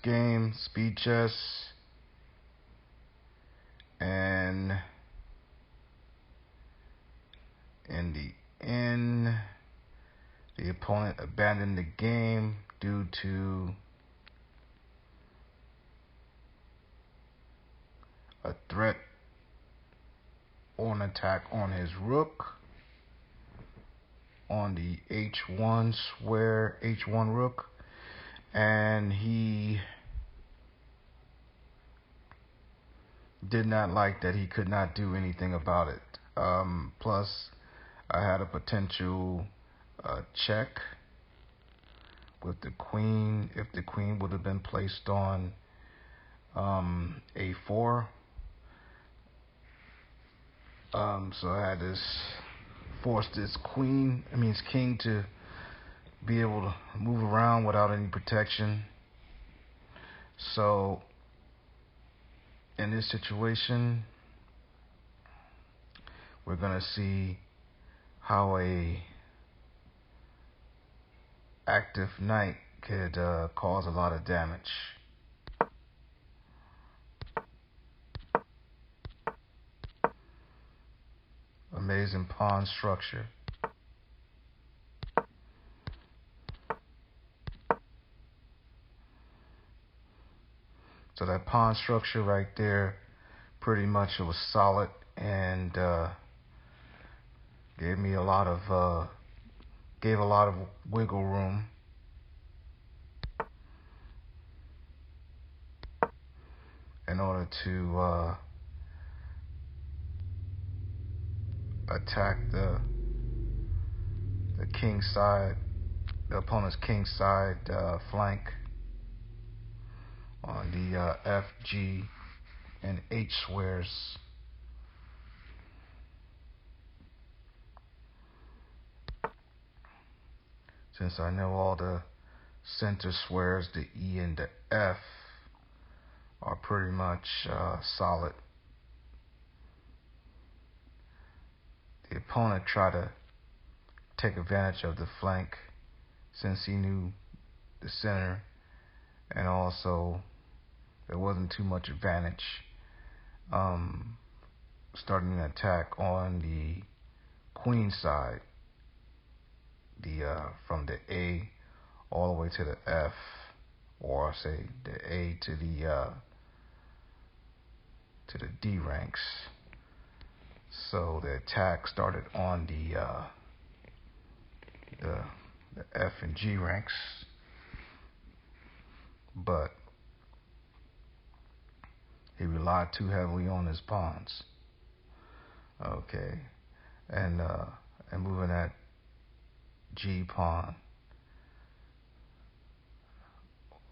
game, speed chess, and in the end, the opponent abandoned the game due to a threat or an attack on his rook on the H1 square, H1 rook, and he did not like that he could not do anything about it. Plus, I had a potential check with the queen if the queen would have been placed on A4. So I had this force this king to be able to move around without any protection. So in this situation, we're gonna see how a active knight could cause a lot of damage. Amazing pawn structure. So that pawn structure right there, pretty much it was solid and gave a lot of wiggle room. In order to attack the kingside, the opponent's kingside flank on the F, G, and H squares. Since I know all the center squares, the E and the F are pretty much solid. The opponent tried to take advantage of the flank since he knew the center, and also there wasn't too much advantage starting an attack on the queen side, from the A all the way to the F, or say the A to the D ranks. So the attack started on the F and G ranks, but he relied too heavily on his pawns. Okay, and moving that G pawn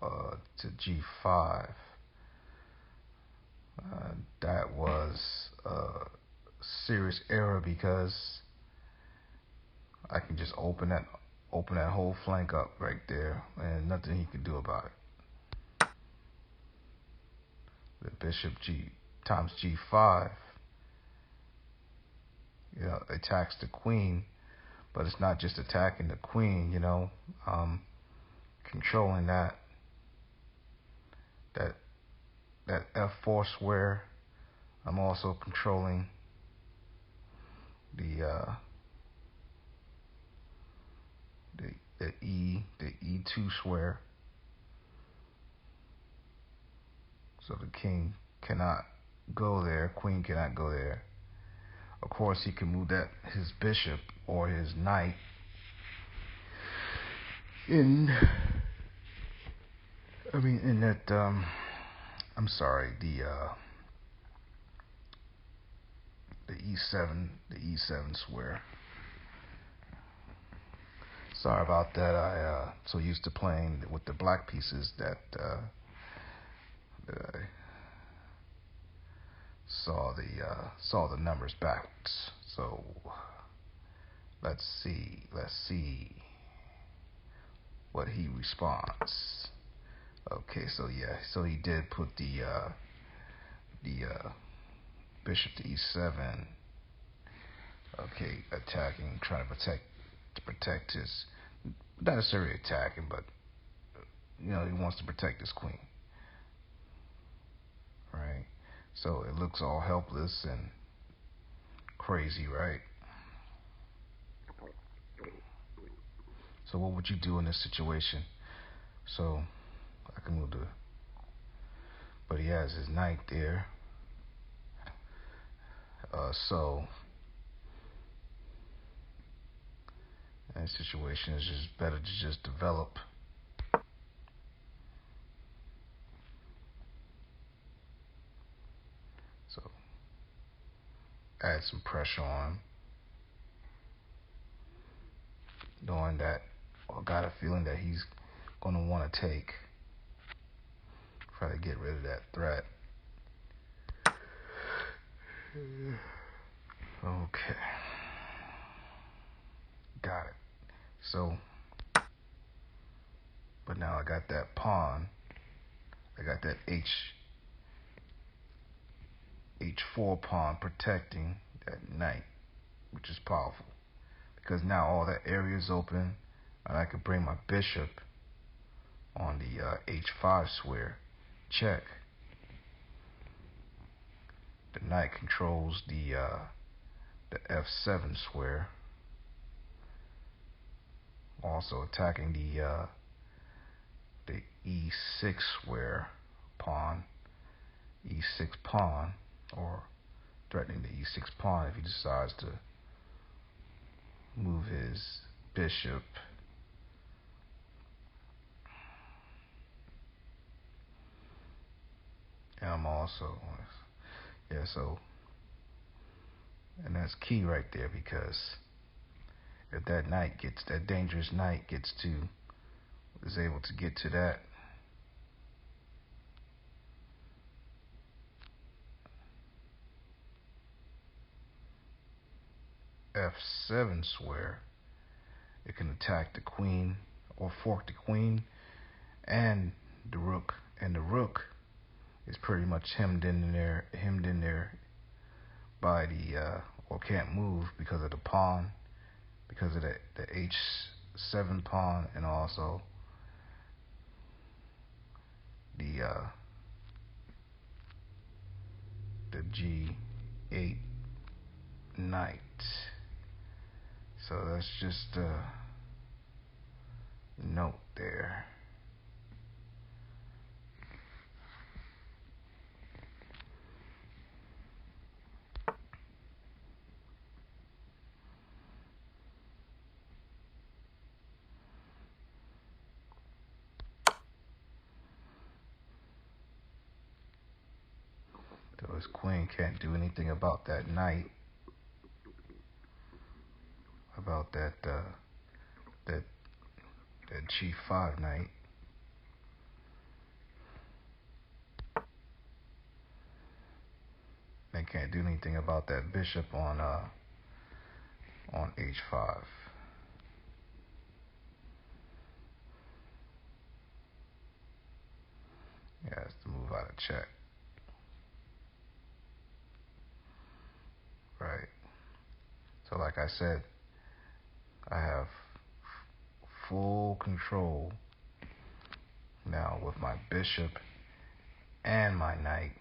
to G5. That was a serious error because I can just open that whole flank up right there, and nothing he can do about it. The bishop G times G5, attacks the queen, but it's not just attacking the queen, controlling that F4 square. I'm also controlling the E2 square. So the king cannot go there, queen cannot go there. Of course, he can move his bishop or his knight in that I'm sorry, the E7 square. Sorry about that. I so used to playing with the black pieces that I saw the numbers backwards. So let's see what he responds. Okay, so he did put the bishop to E7. Okay, attacking, trying to protect his, not necessarily attacking, but he wants to protect his queen. So it looks all helpless and crazy, right? So what would you do in this situation? So I can move the, but he has his knight there. So in this situation, it's just better to just develop. So add some pressure on him, knowing that, I got a feeling that he's going to want to take, try to get rid of that threat. Okay, got it. So, but now I got that pawn, I got that H4 pawn protecting that knight, which is powerful, because now all that area is open, and I can bring my bishop on the H5 square, check. The knight controls the F7 square, also attacking the E6 square pawn, E6 pawn, or threatening the E6 pawn if he decides to move his bishop. And I'm also, yeah, so, and that's key right there, because if that knight gets, that dangerous knight gets to, is able to get to that F7 square, it can attack the queen or fork the queen and the rook, and the rook is pretty much hemmed in there by the or can't move because of the pawn, because of the H7 pawn, and also the G8 knight. So that's just a note there. So his queen can't do anything about that knight, about that G5 knight. They can't do anything about that bishop on H5. Yeah, it's to move out of check. Right. So like I said, I have full control now with my bishop and my knight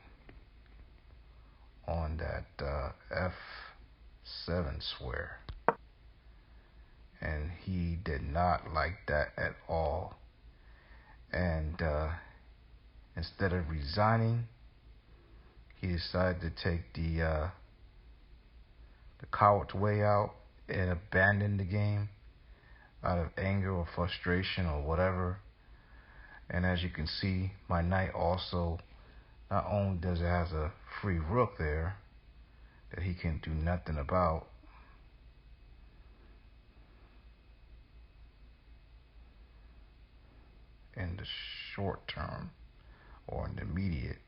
on that F7 square. And he did not like that at all. And instead of resigning, he decided to take the coward's way out and abandon the game out of anger or frustration or whatever. And as you can see, my knight also, not only does it have a free rook there that he can do nothing about, in the short term or in the immediate,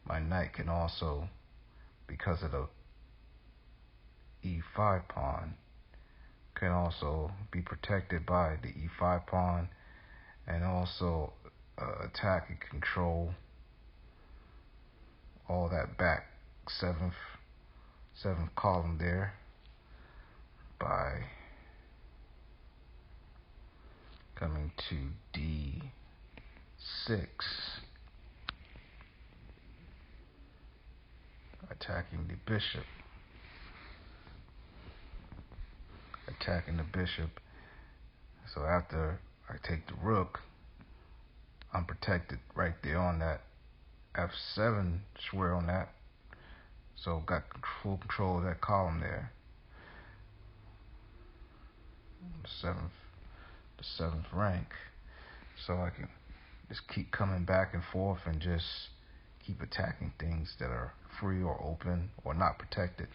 my knight can also, because of the E5 pawn, can also be protected by the E5 pawn, and also attack and control all that back seventh column there by coming to D6. attacking the bishop. Attacking the bishop. So after I take the rook, I'm protected right there on that f7 square on that. So got full control of that column there. The seventh rank. So I can just keep coming back and forth and just keep attacking things that are free or open or not protected.